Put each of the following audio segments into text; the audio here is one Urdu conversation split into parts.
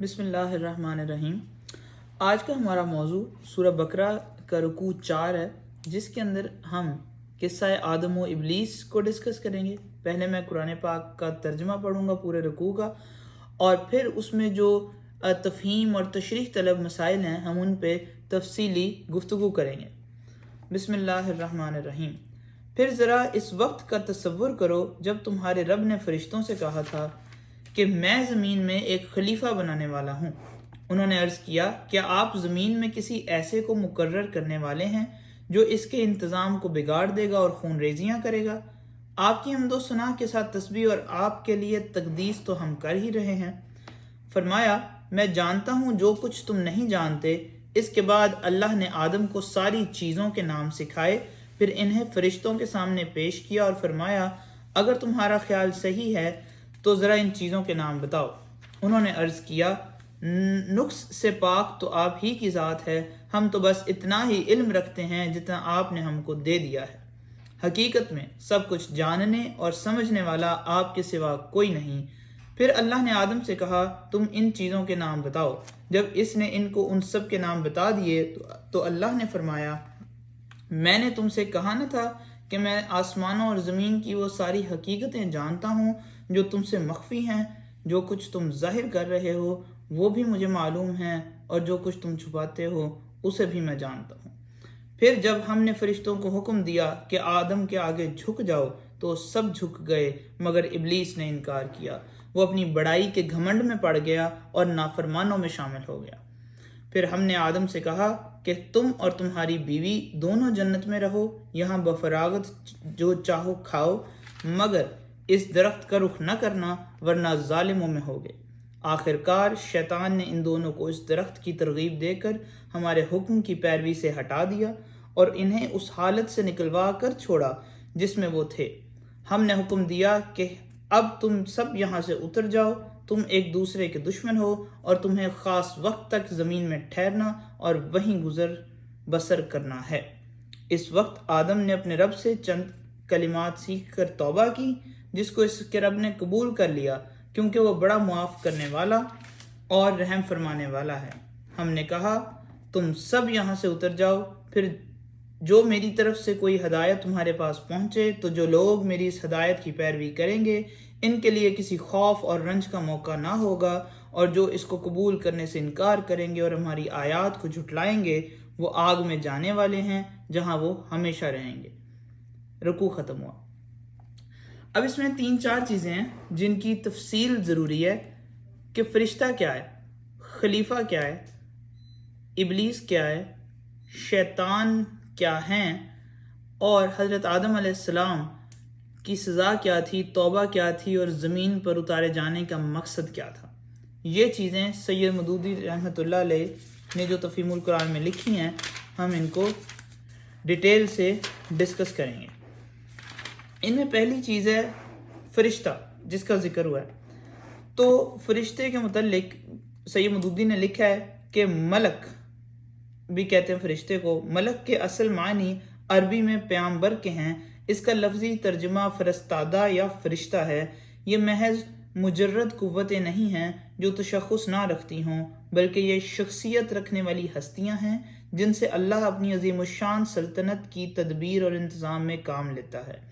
بسم اللہ الرحمن الرحیم۔ آج کا ہمارا موضوع سورہ بقرہ کا رکوع 4 ہے، جس کے اندر ہم قصہ آدم و ابلیس کو ڈسکس کریں گے۔ پہلے میں قرآن پاک کا ترجمہ پڑھوں گا پورے رکوع کا، اور پھر اس میں جو تفہیم اور تشریح طلب مسائل ہیں ہم ان پہ تفصیلی گفتگو کریں گے۔ بسم اللہ الرحمن الرحیم۔ پھر ذرا اس وقت کا تصور کرو جب تمہارے رب نے فرشتوں سے کہا تھا کہ میں زمین میں ایک خلیفہ بنانے والا ہوں۔ انہوں نے عرض کیا، کیا آپ زمین میں کسی ایسے کو مقرر کرنے والے ہیں جو اس کے انتظام کو بگاڑ دے گا اور خون ریزیاں کرے گا؟ آپ کی حمد و ثنا کے ساتھ تسبیح اور آپ کے لیے تقدیس تو ہم کر ہی رہے ہیں۔ فرمایا، میں جانتا ہوں جو کچھ تم نہیں جانتے۔ اس کے بعد اللہ نے آدم کو ساری چیزوں کے نام سکھائے، پھر انہیں فرشتوں کے سامنے پیش کیا اور فرمایا، اگر تمہارا خیال صحیح ہے تو ذرا ان چیزوں کے نام بتاؤ۔ انہوں نے عرض کیا، نقص سے پاک تو آپ ہی کی ذات ہے، ہم تو بس اتنا ہی علم رکھتے ہیں جتنا آپ نے ہم کو دے دیا ہے۔ حقیقت میں سب کچھ جاننے اور سمجھنے والا آپ کے سوا کوئی نہیں۔ پھر اللہ نے آدم سے کہا، تم ان چیزوں کے نام بتاؤ۔ جب اس نے ان کو ان سب کے نام بتا دیے تو اللہ نے فرمایا، میں نے تم سے کہا نہ تھا کہ میں آسمانوں اور زمین کی وہ ساری حقیقتیں جانتا ہوں جو تم سے مخفی ہیں۔ جو کچھ تم ظاہر کر رہے ہو وہ بھی مجھے معلوم ہے، اور جو کچھ تم چھپاتے ہو اسے بھی میں جانتا ہوں۔ پھر جب ہم نے فرشتوں کو حکم دیا کہ آدم کے آگے جھک جاؤ تو سب جھک گئے مگر ابلیس نے انکار کیا۔ وہ اپنی بڑائی کے گھمنڈ میں پڑ گیا اور نافرمانوں میں شامل ہو گیا۔ پھر ہم نے آدم سے کہا کہ تم اور تمہاری بیوی دونوں جنت میں رہو، یہاں بفراغت جو چاہو کھاؤ، مگر اس درخت کا رخ نہ کرنا ورنہ ظالموں میں ہوگے۔ آخرکار شیطان نے ان دونوں کو اس درخت کی ترغیب دے کر ہمارے حکم کی پیروی سے ہٹا دیا اور انہیں اس حالت سے نکلوا کر چھوڑا جس میں وہ تھے۔ ہم نے حکم دیا کہ اب تم سب یہاں سے اتر جاؤ، تم ایک دوسرے کے دشمن ہو اور تمہیں خاص وقت تک زمین میں ٹھہرنا اور وہیں گزر بسر کرنا ہے۔ اس وقت آدم نے اپنے رب سے چند کلمات سیکھ کر توبہ کی، جس کو اس کے رب نے قبول کر لیا کیونکہ وہ بڑا معاف کرنے والا اور رحم فرمانے والا ہے۔ ہم نے کہا، تم سب یہاں سے اتر جاؤ، پھر جو میری طرف سے کوئی ہدایت تمہارے پاس پہنچے تو جو لوگ میری اس ہدایت کی پیروی کریں گے ان کے لیے کسی خوف اور رنج کا موقع نہ ہوگا، اور جو اس کو قبول کرنے سے انکار کریں گے اور ہماری آیات کو جھٹلائیں گے وہ آگ میں جانے والے ہیں جہاں وہ ہمیشہ رہیں گے۔ رکوع ختم ہوا۔ اب اس میں 3-4 چیزیں ہیں جن کی تفصیل ضروری ہے کہ فرشتہ کیا ہے، خلیفہ کیا ہے، ابلیس کیا ہے، شیطان کیا ہیں، اور حضرت آدم علیہ السلام کی سزا کیا تھی، توبہ کیا تھی، اور زمین پر اتارے جانے کا مقصد کیا تھا۔ یہ چیزیں سید مودودی رحمۃ اللہ علیہ نے جو تفہیم القرآن میں لکھی ہیں ہم ان کو ڈیٹیل سے ڈسکس کریں گے۔ ان میں پہلی چیز ہے فرشتہ جس کا ذکر ہوا ہے۔ تو فرشتے کے متعلق سید مودودی نے لکھا ہے کہ ملک بھی کہتے ہیں فرشتے کو۔ ملک کے اصل معنی عربی میں پیامبر کے ہیں۔ اس کا لفظی ترجمہ فرستادہ یا فرشتہ ہے۔ یہ محض مجرد قوتیں نہیں ہیں جو تشخص نہ رکھتی ہوں، بلکہ یہ شخصیت رکھنے والی ہستیاں ہیں جن سے اللہ اپنی عظیم الشان سلطنت کی تدبیر اور انتظام میں کام لیتا ہے۔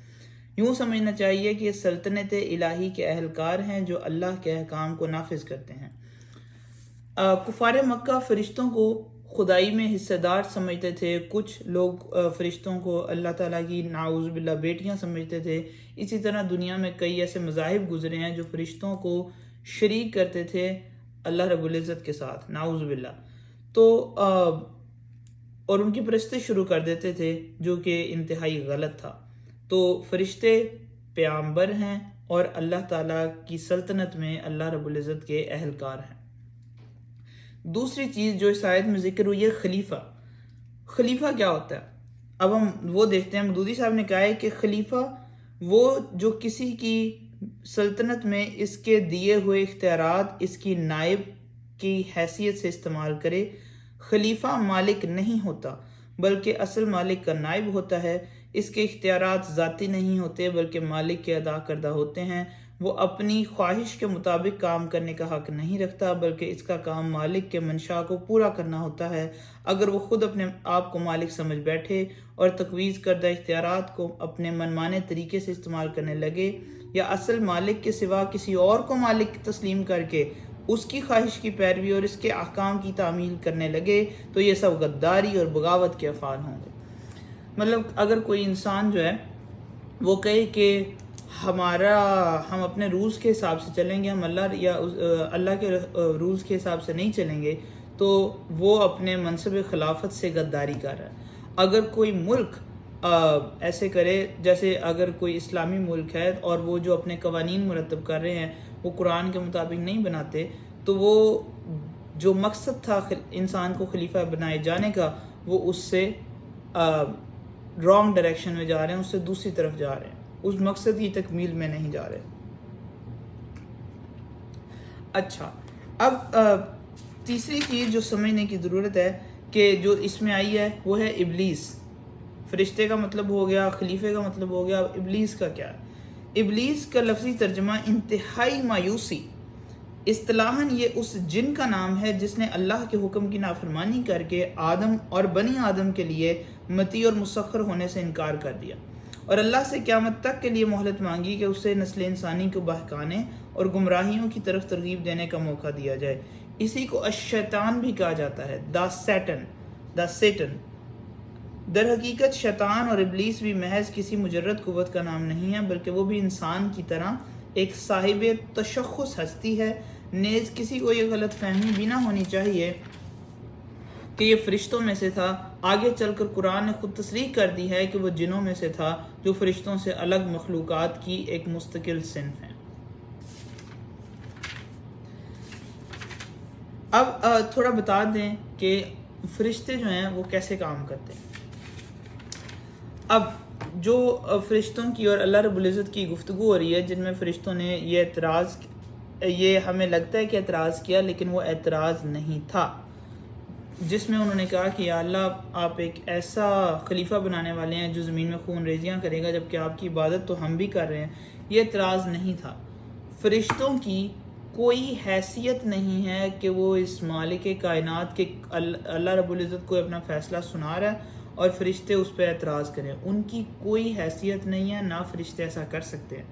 یوں سمجھنا چاہیے کہ یہ سلطنت الہی کے اہلکار ہیں جو اللہ کے احکام کو نافذ کرتے ہیں۔ کفار مکہ فرشتوں کو خدائی میں حصہ دار سمجھتے تھے۔ کچھ لوگ فرشتوں کو اللہ تعالیٰ کی نعوذ باللہ بیٹیاں سمجھتے تھے۔ اسی طرح دنیا میں کئی ایسے مذاہب گزرے ہیں جو فرشتوں کو شریک کرتے تھے اللہ رب العزت کے ساتھ، نعوذ باللہ، تو اور ان کی پرستش شروع کر دیتے تھے جو کہ انتہائی غلط تھا۔ تو فرشتے پیامبر ہیں اور اللہ تعالیٰ کی سلطنت میں اللہ رب العزت کے اہلکار ہیں۔ دوسری چیز جو اس آیت میں ذکر ہوئی ہے خلیفہ۔ خلیفہ کیا ہوتا ہے؟ اب ہم وہ دیکھتے ہیں۔ مودودی صاحب نے کہا ہے کہ خلیفہ وہ جو کسی کی سلطنت میں اس کے دیے ہوئے اختیارات اس کی نائب کی حیثیت سے استعمال کرے۔ خلیفہ مالک نہیں ہوتا بلکہ اصل مالک کا نائب ہوتا ہے۔ اس کے اختیارات ذاتی نہیں ہوتے بلکہ مالک کے ادا کردہ ہوتے ہیں۔ وہ اپنی خواہش کے مطابق کام کرنے کا حق نہیں رکھتا، بلکہ اس کا کام مالک کے منشا کو پورا کرنا ہوتا ہے۔ اگر وہ خود اپنے آپ کو مالک سمجھ بیٹھے اور تجویز کردہ اختیارات کو اپنے منمانے طریقے سے استعمال کرنے لگے، یا اصل مالک کے سوا کسی اور کو مالک تسلیم کر کے اس کی خواہش کی پیروی اور اس کے احکام کی تعمیل کرنے لگے، تو یہ سب غداری اور بغاوت کے افعال ہوں گے۔ مطلب اگر کوئی انسان جو ہے وہ کہے کہ ہم اپنے رولز کے حساب سے چلیں گے، ہم اللہ کے رولز کے حساب سے نہیں چلیں گے، تو وہ اپنے منصب خلافت سے غداری کر رہا ہے۔ اگر کوئی ملک ایسے کرے، جیسے اگر کوئی اسلامی ملک ہے اور وہ جو اپنے قوانین مرتب کر رہے ہیں وہ قرآن کے مطابق نہیں بناتے، تو وہ جو مقصد تھا انسان کو خلیفہ بنائے جانے کا، وہ اس سے رانگ ڈائریکشن میں جا رہے ہیں، اس سے دوسری طرف جا رہے ہیں، اس مقصد کی تکمیل میں نہیں جا رہے۔ اچھا، اب تیسری چیز جو سمجھنے کی ضرورت ہے کہ جو اس میں آئی ہے وہ ہے ابلیس۔ فرشتے کا مطلب ہو گیا، خلیفے کا مطلب ہو گیا، ابلیس کا کیا ہے؟ ابلیس کا لفظی ترجمہ انتہائی مایوسی۔ اصطلاحاً یہ اس جن کا نام ہے جس نے اللہ کے حکم کی نافرمانی کر کے آدم اور بنی آدم کے لیے مطیع اور مسخر ہونے سے انکار کر دیا، اور اللہ سے قیامت تک کے لیے مہلت مانگی کہ اسے نسل انسانی کو بہکانے اور گمراہیوں کی طرف ترغیب دینے کا موقع دیا جائے۔ اسی کو الشیطان بھی کہا جاتا ہے، دا سیٹن۔ در حقیقت شیطان اور ابلیس بھی محض کسی مجرد قوت کا نام نہیں ہے، بلکہ وہ بھی انسان کی طرح ایک صاحب تشخص ہستی ہے۔ نیز کسی کو یہ غلط فہمی بھی نہ ہونی چاہیے کہ یہ فرشتوں میں سے تھا۔ آگے چل کر قرآن نے خود تصریح کر دی ہے کہ وہ جنوں میں سے تھا، جو فرشتوں سے الگ مخلوقات کی ایک مستقل صنف ہیں۔ اب تھوڑا بتا دیں کہ فرشتے جو ہیں وہ کیسے کام کرتے ہیں۔ اب جو فرشتوں کی اور اللہ رب العزت کی گفتگو ہو رہی ہے، جن میں فرشتوں نے یہ ہمیں لگتا ہے کہ اعتراض کیا، لیکن وہ اعتراض نہیں تھا، جس میں انہوں نے کہا کہ یا اللہ، آپ ایک ایسا خلیفہ بنانے والے ہیں جو زمین میں خون ریزیاں کرے گا، جبکہ آپ کی عبادت تو ہم بھی کر رہے ہیں۔ یہ اعتراض نہیں تھا۔ فرشتوں کی کوئی حیثیت نہیں ہے کہ وہ اس مالک کائنات کے اللہ رب العزت کو اپنا فیصلہ سنا رہا ہے اور فرشتے اس پہ اعتراض کریں۔ ان کی کوئی حیثیت نہیں ہے، نہ فرشتے ایسا کر سکتے ہیں۔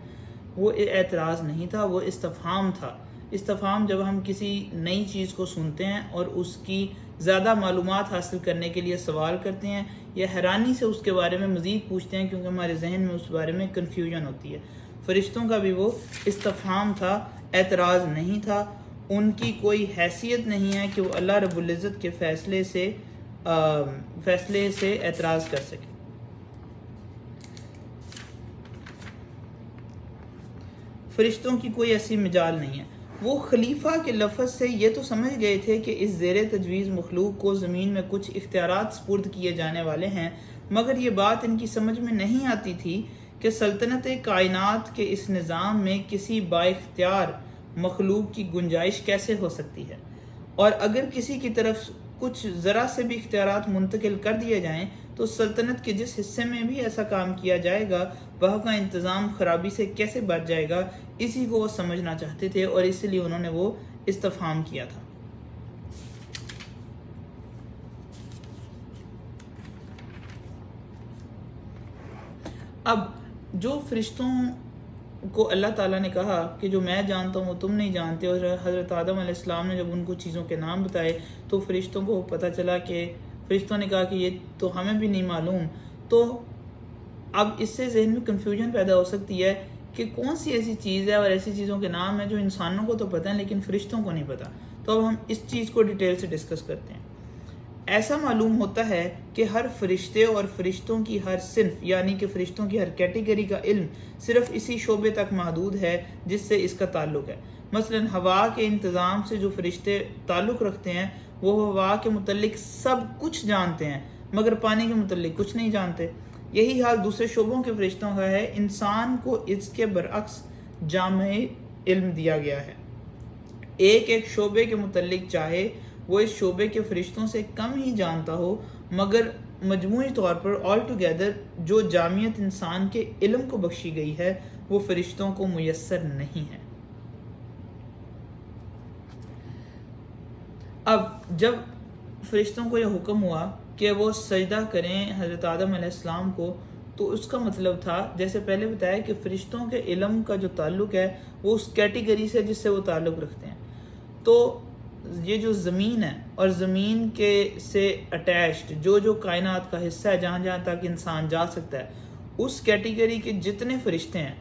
وہ اعتراض نہیں تھا، وہ استفہام تھا۔ استفہام جب ہم کسی نئی چیز کو سنتے ہیں اور اس کی زیادہ معلومات حاصل کرنے کے لیے سوال کرتے ہیں یا حیرانی سے اس کے بارے میں مزید پوچھتے ہیں، کیونکہ ہمارے ذہن میں اس بارے میں کنفیوژن ہوتی ہے۔ فرشتوں کا بھی وہ استفہام تھا، اعتراض نہیں تھا۔ ان کی کوئی حیثیت نہیں ہے کہ وہ اللہ رب العزت کے فیصلے سے اعتراض کر سکے۔ فرشتوں کی کوئی ایسی مجال نہیں ہے۔ وہ خلیفہ کے لفظ سے یہ تو سمجھ گئے تھے کہ اس زیر تجویز مخلوق کو زمین میں کچھ اختیارات سپرد کیے جانے والے ہیں، مگر یہ بات ان کی سمجھ میں نہیں آتی تھی کہ سلطنت کائنات کے اس نظام میں کسی با اختیار مخلوق کی گنجائش کیسے ہو سکتی ہے، اور اگر کسی کی طرف کچھ ذرا سے بھی اختیارات منتقل کر دیے جائیں تو سلطنت کے جس حصے میں بھی ایسا کام کیا جائے گا وہاں کا انتظام خرابی سے کیسے بچ جائے گا، اسی کو وہ سمجھنا چاہتے تھے، اور اس لیے انہوں نے وہ استفہام کیا تھا۔ اب جو فرشتوں کو اللہ تعالیٰ نے کہا کہ جو میں جانتا ہوں وہ تم نہیں جانتے، اور حضرت آدم علیہ السلام نے جب ان کو چیزوں کے نام بتائے تو فرشتوں کو پتہ چلا کہ فرشتوں نے کہا کہ یہ تو ہمیں بھی نہیں معلوم، تو اب اس سے ذہن میں کنفیوژن پیدا ہو سکتی ہے کہ کون سی ایسی چیز ہے اور ایسی چیزوں کے نام ہیں جو انسانوں کو تو پتہ ہیں لیکن فرشتوں کو نہیں پتہ۔ تو اب ہم اس چیز کو ڈیٹیل سے ڈسکس کرتے ہیں۔ ایسا معلوم ہوتا ہے کہ ہر فرشتے اور فرشتوں کی ہر صنف، یعنی کہ فرشتوں کی ہر کیٹیگری کا علم صرف اسی شعبے تک محدود ہے جس سے اس کا تعلق ہے۔ مثلا ہوا کے انتظام سے جو فرشتے تعلق رکھتے ہیں وہ ہوا کے متعلق سب کچھ جانتے ہیں، مگر پانی کے متعلق کچھ نہیں جانتے۔ یہی حال دوسرے شعبوں کے فرشتوں کا ہے۔ انسان کو اس کے برعکس جامع علم دیا گیا ہے۔ ایک ایک شعبے کے متعلق چاہے وہ اس شعبے کے فرشتوں سے کم ہی جانتا ہو، مگر مجموعی طور پر آل ٹوگیدر جو جامعیت انسان کے علم کو بخشی گئی ہے وہ فرشتوں کو میسر نہیں ہے۔ اب جب فرشتوں کو یہ حکم ہوا کہ وہ سجدہ کریں حضرت آدم علیہ السلام کو، تو اس کا مطلب تھا، جیسے پہلے بتایا، کہ فرشتوں کے علم کا جو تعلق ہے وہ اس کیٹیگری سے جس سے وہ تعلق رکھتے ہیں۔ تو یہ جو زمین ہے اور زمین کے سے اٹیچڈ جو کائنات کا حصہ ہے، جہاں جہاں تک انسان جا سکتا ہے، اس کیٹیگری کے جتنے فرشتے ہیں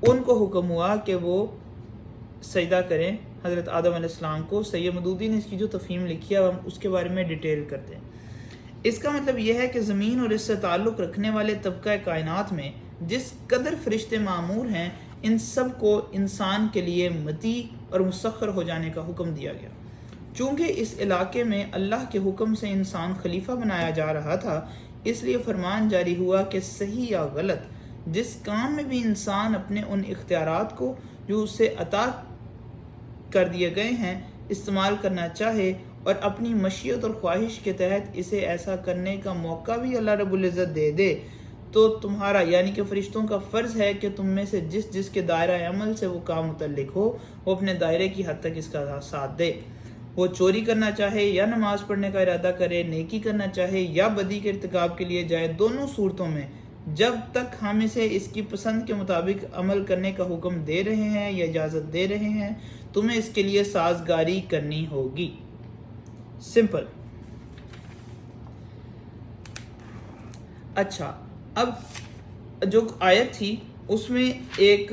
ان کو حکم ہوا کہ وہ سجدہ کریں حضرت آدم علیہ السلام کو۔ سید مودودی نے اس کی جو تفہیم لکھی ہے ہم اس کے بارے میں ڈیٹیل کرتے ہیں۔ اس کا مطلب یہ ہے کہ زمین اور اس سے تعلق رکھنے والے طبقہ کائنات میں جس قدر فرشتے معمور ہیں، ان سب کو انسان کے لیے مطیع اور مسخر ہو جانے کا حکم دیا گیا۔ چونکہ اس علاقے میں اللہ کے حکم سے انسان خلیفہ بنایا جا رہا تھا، اس لیے فرمان جاری ہوا کہ صحیح یا غلط جس کام میں بھی انسان اپنے ان اختیارات کو جو اسے عطا کر دیے گئے ہیں استعمال کرنا چاہے اور اپنی مشیت اور خواہش کے تحت اسے ایسا کرنے کا موقع بھی اللہ رب العزت دے دے، تو تمہارا یعنی کہ فرشتوں کا فرض ہے کہ تم میں سے جس کے دائرہ عمل سے وہ کام متعلق ہو، وہ اپنے دائرے کی حد تک اس کا ساتھ دے۔ وہ چوری کرنا چاہے یا نماز پڑھنے کا ارادہ کرے، نیکی کرنا چاہے یا بدی کے ارتکاب کے لیے جائے، دونوں صورتوں میں جب تک ہم اسے اس کی پسند کے مطابق عمل کرنے کا حکم دے رہے ہیں یا اجازت دے رہے ہیں، تمہیں اس کے لیے سازگاری کرنی ہوگی۔ سمپل۔ اچھا، اب جو آیت تھی اس میں ایک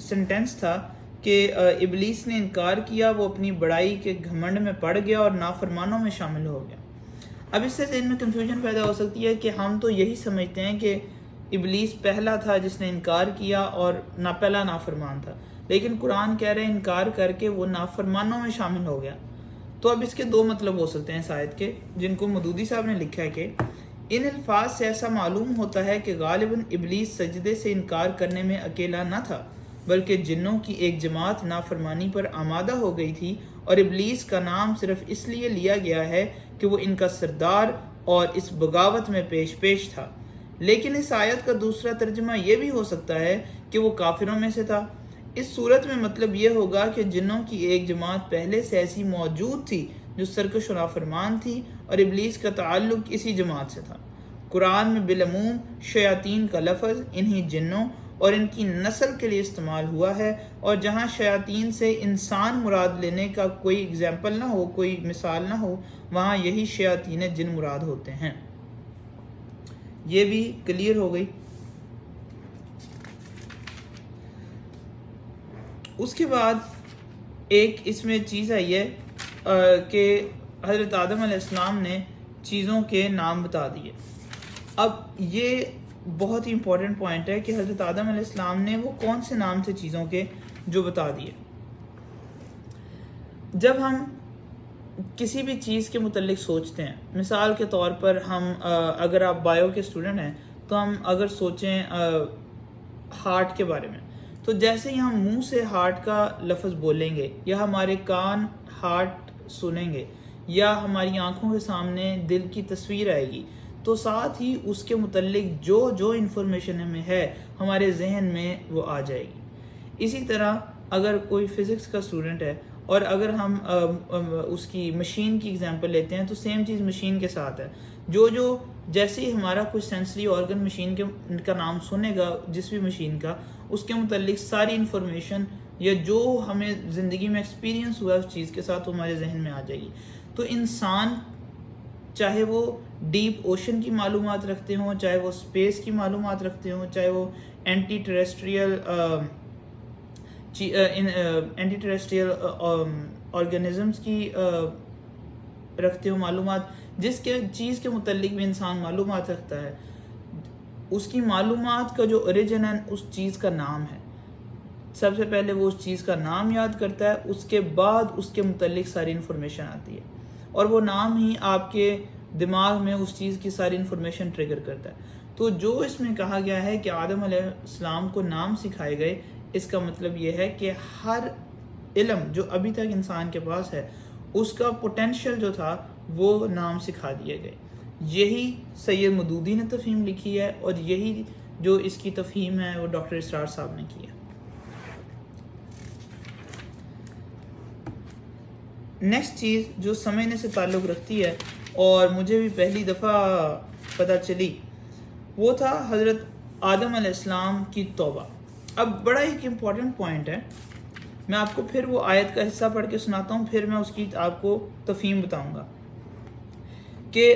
سنٹنس تھا کہ ابلیس نے انکار کیا، وہ اپنی بڑائی کے گھمنڈ میں پڑ گیا اور نافرمانوں میں شامل ہو گیا۔ اب اس سے ذہن میں کنفیوژن پیدا ہو سکتی ہے کہ ہم تو یہی سمجھتے ہیں کہ ابلیس پہلا تھا جس نے انکار کیا اور پہلا نافرمان تھا، لیکن قرآن کہہ رہے ہیں انکار کر کے وہ نافرمانوں میں شامل ہو گیا۔ تو اب اس کے دو مطلب ہو سکتے ہیں اس آیت کے، جن کو مودودی صاحب نے لکھا ہے کہ ان الفاظ سے ایسا معلوم ہوتا ہے کہ غالباً ابلیس سجدے سے انکار کرنے میں اکیلا نہ تھا، بلکہ جنوں کی ایک جماعت نافرمانی پر آمادہ ہو گئی تھی، اور ابلیس کا نام صرف اس لیے لیا گیا ہے کہ وہ ان کا سردار اور اس بغاوت میں پیش تھا۔ لیکن اس آیت کا دوسرا ترجمہ یہ بھی ہو سکتا ہے کہ وہ کافروں میں سے تھا۔ اس صورت میں مطلب یہ ہوگا کہ جنوں کی ایک جماعت پہلے سے ایسی موجود تھی جو سرکش و نافرمان تھی، اور ابلیس کا تعلق اسی جماعت سے تھا۔ قرآن میں بالعموم شیاطین کا لفظ انہی جنوں اور ان کی نسل کے لیے استعمال ہوا ہے، اور جہاں شیاطین سے انسان مراد لینے کا کوئی ایگزامپل نہ ہو، کوئی مثال نہ ہو، وہاں یہی شیاطین جن مراد ہوتے ہیں۔ یہ بھی کلیئر ہو گئی۔ اس کے بعد ایک اس میں چیز آئی ہے کہ حضرت آدم علیہ السلام نے چیزوں کے نام بتا دیے۔ اب یہ بہت ہی امپورٹنٹ پوائنٹ ہے کہ حضرت آدم علیہ السلام نے وہ کون سے نام تھے چیزوں کے جو بتا دیے۔ جب ہم کسی بھی چیز کے متعلق سوچتے ہیں، مثال کے طور پر ہم اگر آپ بایو کے اسٹوڈنٹ ہیں تو ہم اگر سوچیں ہارٹ کے بارے میں، تو جیسے ہی ہم منہ سے ہارٹ کا لفظ بولیں گے، یا ہمارے کان ہارٹ سنیں گے، یا ہماری آنکھوں کے سامنے دل کی تصویر آئے گی، تو ساتھ ہی اس کے متعلق جو انفارمیشن ہمیں ہے ہمارے ذہن میں وہ آ جائے گی۔ اسی طرح اگر کوئی فزکس کا اسٹوڈنٹ ہے اور اگر ہم اس کی مشین کی ایگزامپل لیتے ہیں، تو سیم چیز مشین کے ساتھ ہے۔ جیسے ہی ہمارا کوئی سینسری آرگن مشین کا نام سنے گا، جس بھی مشین کا، اس کے متعلق ساری انفارمیشن یا جو ہمیں زندگی میں ایکسپیرینس ہوا اس چیز کے ساتھ وہ ہمارے ذہن میں آ جائے گی۔ تو انسان چاہے وہ ڈیپ اوشن کی معلومات رکھتے ہوں، چاہے وہ اسپیس کی معلومات رکھتے ہوں، چاہے وہ اینٹی ٹیریسٹریل آرگنزمز کی رکھتے ہوں معلومات، جس کے چیز کے متعلق بھی انسان معلومات رکھتا ہے، اس کی معلومات کا جو اوریجن ہے اس چیز کا نام ہے۔ سب سے پہلے وہ اس چیز کا نام یاد کرتا ہے، اس کے بعد اس کے متعلق ساری انفارمیشن آتی ہے، اور وہ نام ہی آپ کے دماغ میں اس چیز کی ساری انفارمیشن ٹریگر کرتا ہے۔ تو جو اس میں کہا گیا ہے کہ آدم علیہ السلام کو نام سکھائے گئے، اس کا مطلب یہ ہے کہ ہر علم جو ابھی تک انسان کے پاس ہے اس کا پوٹینشیل جو تھا وہ نام سکھا دیے گئے۔ یہی سید مودودی نے تفہیم لکھی ہے، اور یہی جو اس کی تفہیم ہے وہ ڈاکٹر اسرار صاحب نے کی ہے۔ نیکسٹ چیز جو سمجھنے سے تعلق رکھتی ہے اور مجھے بھی پہلی دفعہ پتہ چلی وہ تھا حضرت آدم علیہ السلام کی توبہ۔ اب بڑا ایک امپورٹنٹ پوائنٹ ہے، میں آپ کو پھر وہ آیت کا حصہ پڑھ کے سناتا ہوں، پھر میں اس کی آپ کو تفہیم بتاؤں گا کہ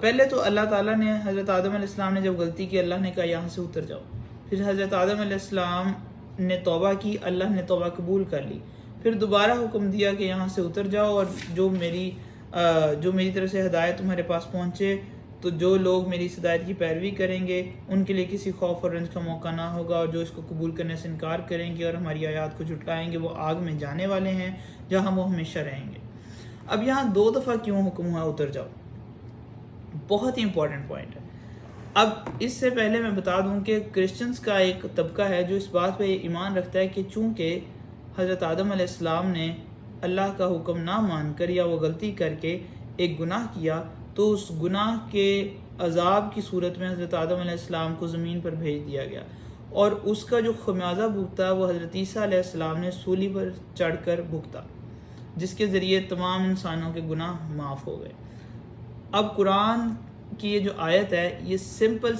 پہلے تو اللہ تعالیٰ نے حضرت آدم علیہ السلام نے جب غلطی کی اللہ نے کہا یہاں سے اتر جاؤ، پھر حضرت آدم علیہ السلام نے توبہ کی، اللہ نے توبہ قبول کر لی، پھر دوبارہ حکم دیا کہ یہاں سے اتر جاؤ اور جو میری طرف سے ہدایت تمہارے پاس پہنچے تو جو لوگ میری اس ہدایت کی پیروی کریں گے ان کے لیے کسی خوف اور رنج کا موقع نہ ہوگا، اور جو اس کو قبول کرنے سے انکار کریں گے اور ہماری آیات کو جھٹلائیں گے وہ آگ میں جانے والے ہیں جہاں وہ ہمیشہ رہیں گے۔ اب یہاں 2 دفعہ کیوں حکم ہوا اتر جاؤ؟ بہت ہی امپورٹنٹ پوائنٹ ہے۔ اب اس سے پہلے میں بتا دوں کہ کرسچنز کا ایک طبقہ ہے جو اس بات پہ ایمان رکھتا ہے کہ چونکہ حضرت آدم علیہ السلام نے اللہ کا حکم نہ مان کر یا وہ غلطی کر کے ایک گناہ کیا تو اس گناہ کے عذاب کی صورت میں حضرت آدم علیہ السلام کو زمین پر بھیج دیا گیا، اور اس کا جو خمیازہ بھگتا وہ حضرت عیسیٰ علیہ السلام نے سولی پر چڑھ کر بھگتا، جس کے ذریعے تمام انسانوں کے گناہ معاف ہو گئے۔ اب قرآن کی یہ جو آیت ہے یہ سمپل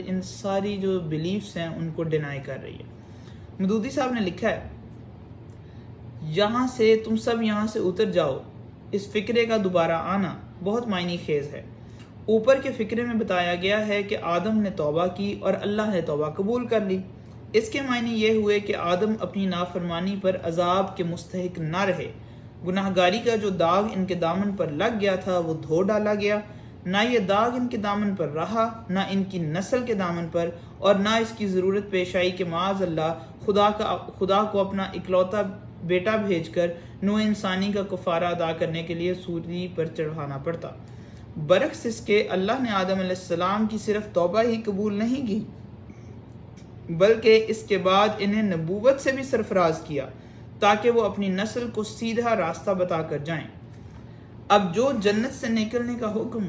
ان ساری جو بلیفز ہیں ان کو ڈینائی کر رہی ہے۔ مدودی صاحب نے لکھا ہے تم سب یہاں سے اتر جاؤ، اس فکرے کا دوبارہ آنا بہت معنی خیز ہے۔ اوپر کے فکرے میں بتایا گیا ہے کہ آدم نے توبہ کی اور اللہ نے توبہ قبول کر لی، اس کے معنی یہ ہوئے کہ آدم اپنی نافرمانی پر عذاب کے مستحق نہ رہے، گناہ گاری کا جو داغ ان کے دامن پر لگ گیا تھا وہ دھو ڈالا گیا، نہ یہ داغ ان کے دامن پر رہا، نہ ان کی نسل کے دامن پر، اور نہ اس کی ضرورت پیش آئی کہ معاذ اللہ خدا کو اپنا اکلوتا بیٹا بھیج کر نوع انسانی کا کفارہ ادا کرنے کے لیے سولی پر چڑھانا پڑتا۔ برعکس اس کے اللہ نے آدم علیہ السلام کی صرف توبہ ہی قبول نہیں کی بلکہ اس کے بعد انہیں نبوت سے بھی سرفراز کیا تاکہ وہ اپنی نسل کو سیدھا راستہ بتا کر جائیں۔ اب جو جنت سے نکلنے کا حکم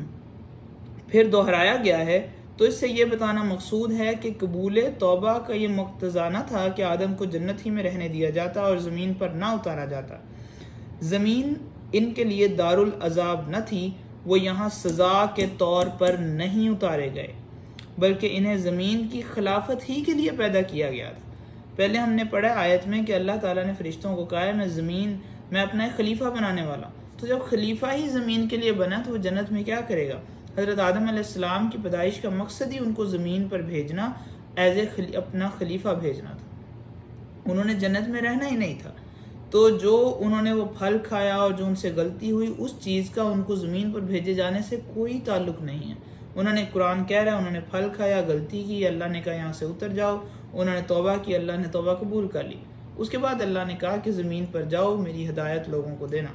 پھر دہرایا گیا ہے تو اس سے یہ بتانا مقصود ہے کہ قبول توبہ کا یہ مقتضا نہ تھا کہ آدم کو جنت ہی میں رہنے دیا جاتا اور زمین پر نہ اتارا جاتا۔ زمین ان کے لیے دارالعذاب نہ تھی، وہ یہاں سزا کے طور پر نہیں اتارے گئے بلکہ انہیں زمین کی خلافت ہی کے لیے پیدا کیا گیا تھا۔ پہلے ہم نے پڑھا آیت میں کہ اللہ تعالیٰ نے فرشتوں کو کہا ہے میں اپنا ایک خلیفہ بنانے والا ہوں، تو جب خلیفہ ہی زمین کے لیے بنا تو وہ جنت میں کیا کرے گا؟ حضرت آدم علیہ السلام کی پیدائش کا مقصد ہی ان کو زمین پر بھیجنا، اپنا خلیفہ بھیجنا تھا، انہوں نے جنت میں رہنا ہی نہیں تھا۔ تو جو انہوں نے وہ پھل کھایا اور جو ان سے غلطی ہوئی اس چیز کا ان کو زمین پر بھیجے جانے سے کوئی تعلق نہیں ہے۔ انہوں نے قرآن کہہ رہا ہے انہوں نے پھل کھایا، غلطی کی، اللہ نے کہا یہاں سے اتر جاؤ، انہوں نے توبہ کی، اللہ نے توبہ قبول کر لی، اس کے بعد اللہ نے کہا کہ زمین پر جاؤ، میری ہدایت لوگوں کو دینا۔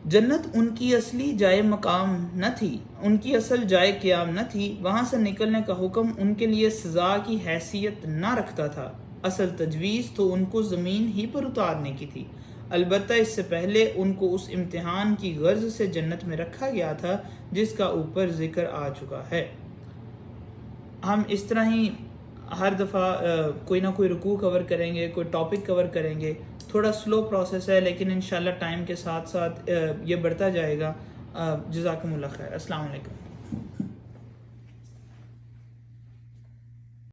جنت ان کی اصلی جائے مقام نہ تھی، ان کی اصل جائے قیام نہ تھی، وہاں سے نکلنے کا حکم ان کے لیے سزا کی حیثیت نہ رکھتا تھا، اصل تجویز تو ان کو زمین ہی پر اتارنے کی تھی۔ البتہ اس سے پہلے ان کو اس امتحان کی غرض سے جنت میں رکھا گیا تھا جس کا اوپر ذکر آ چکا ہے۔ ہم اس طرح ہی ہر دفعہ کوئی نہ کوئی رکوع کور کریں گے، کوئی ٹاپک کور کریں گے، تھوڑا سلو پروسیس ہے لیکن انشاءاللہ ٹائم کے ساتھ ساتھ یہ بڑھتا جائے گا۔ جزاکم اللہ خیر، السلام علیکم۔